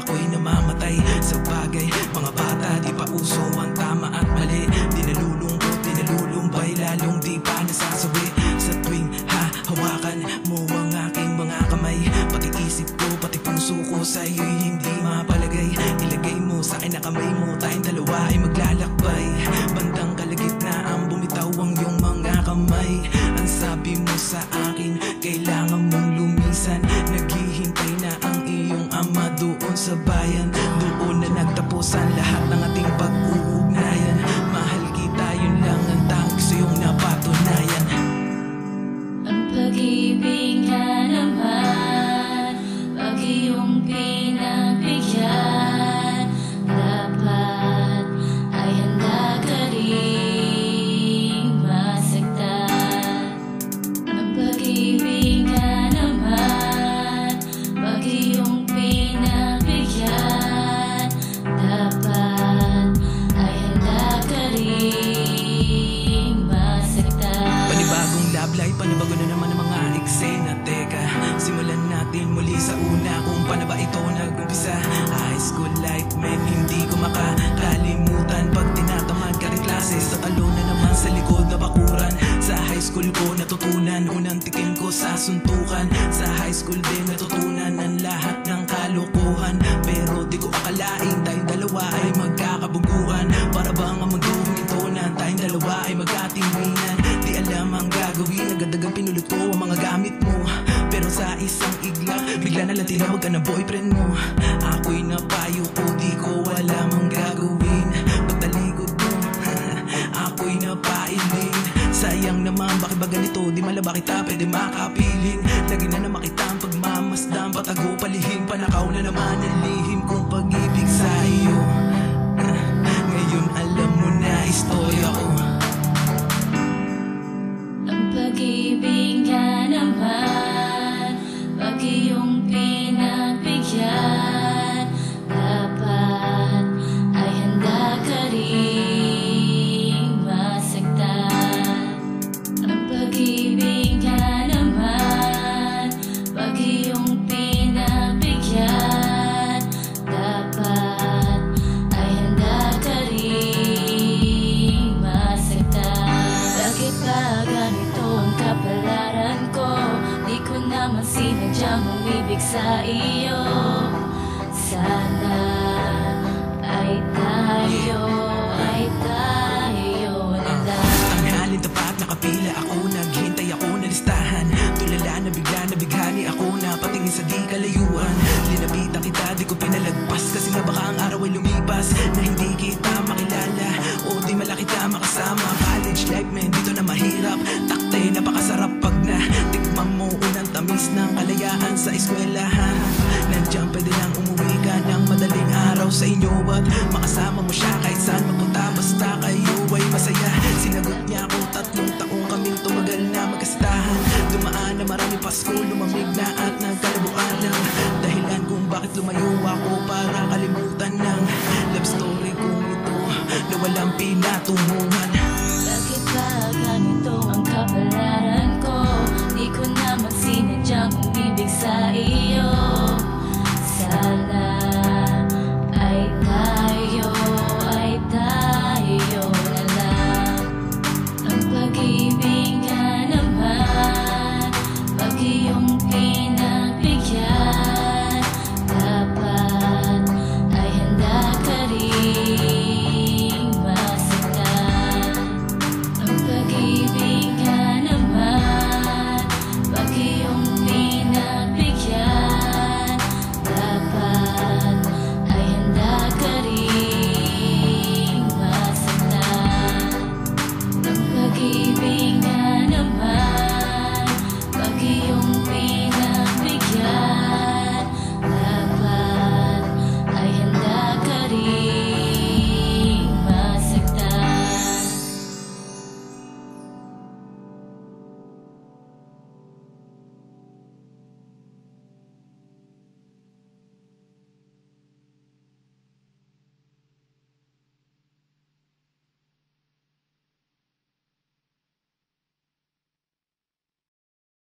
ako'y namamatay sa bagay. Mga bata, di pa uso ang tama at mali. Di nalulungkot, di nalulumbay, lalong di pa nasasawi. Sa tuwing hawakan mo ang aking mga kamay, pati isip ko, pati puso ko sa'yo'y hindi mapalagay. Ilagay mo sa akin na kamay mo, tayong dalawa ay maglalakbay. Bandang kalagitnaan, bumitaw ang iyong mga kamay. Ang sabi mo sa akin, kailangan mong lumisan. Naghihintay na ang iyong ama doon sa bayan. Doon na nagtapos ang lahat ng ating pag-uugnayan. Mahal kita, yun lang ang tanging gusto yung napatunayan. Ang pag-ibig nga naman, pag iyong pinagbigyan, dapat ay handa ka ring masaktan. Ang pag-ibig nga naman, pag iyong pinagbigyan, dapat ay handa ka ring masaktan. Panibagong love life, panibago na naman ang mga eksena. Teka, simulan natin muli sa una, kung paano ba ito nag-umpisa. High school life, men, hindi ko makakalimutan. Pag tinatamad ka rin klase, sa talo na naman sa likod na bakuran. Sa high school ko natutunan, unang tikim ko sa suntukan. Sa high school din natutunan ang lahat ng kalokohan. Pero di ko akalain tayong dalawa ay magkakabuguan. Para bang ang mundo humintunan, tayong dalawa ay magkatinginan. Di alam ang gagawin, agad-agad pinulot ko ang mga gamit mo. Pero sa isang igla, bigla na lang tinawag ka ng boyfriend mo. Ako'y napayo ko, di ko alam ang gagawin. Pagtalikod mo, ako'y napailing. Sayang naman, bakit ba ganito? Di malaba kita, pwede makapiling. Lagi na naman kita ang pagmamasdan, patago, palihim, panakaw na naman ang lihim kong pag-ibig sa iyo. Ngayon alam mo na istorya ko. Ang pag-ibig nga naman, pag iyong pinagbigyan, dapat ay handa ka ring masaktan. Ang pag-ibig nga naman, pag iyong pinagbigyan, dapat ay handa ka ring masaktan. Bakit ba ganito ang kapalaran ko? Di ko naman sinadyang umibig sa iyo. Sana ay tayo na lang. Tanghalin tapat, nakapila ako, naghintay ako na listahan. Tulala na bigla na bighani ako, napatingin sa di kalayuan. Linapitan kita, di ko pinalagpas, kasi nga baka ang araw ay lumipas na hindi kita makilala o di malaki kita makasama. College life, man, dito na mahirap. Takte, napakasarap pag na tikman mo unang tamis ng kalayaan sa eskwelahan. Nandiyan pwede lang umuwi ka ng madaling araw sa inyo at makasama mo siya kahit saan mapunta, basta kayo ay masaya. Sinagot niya ako 3 taon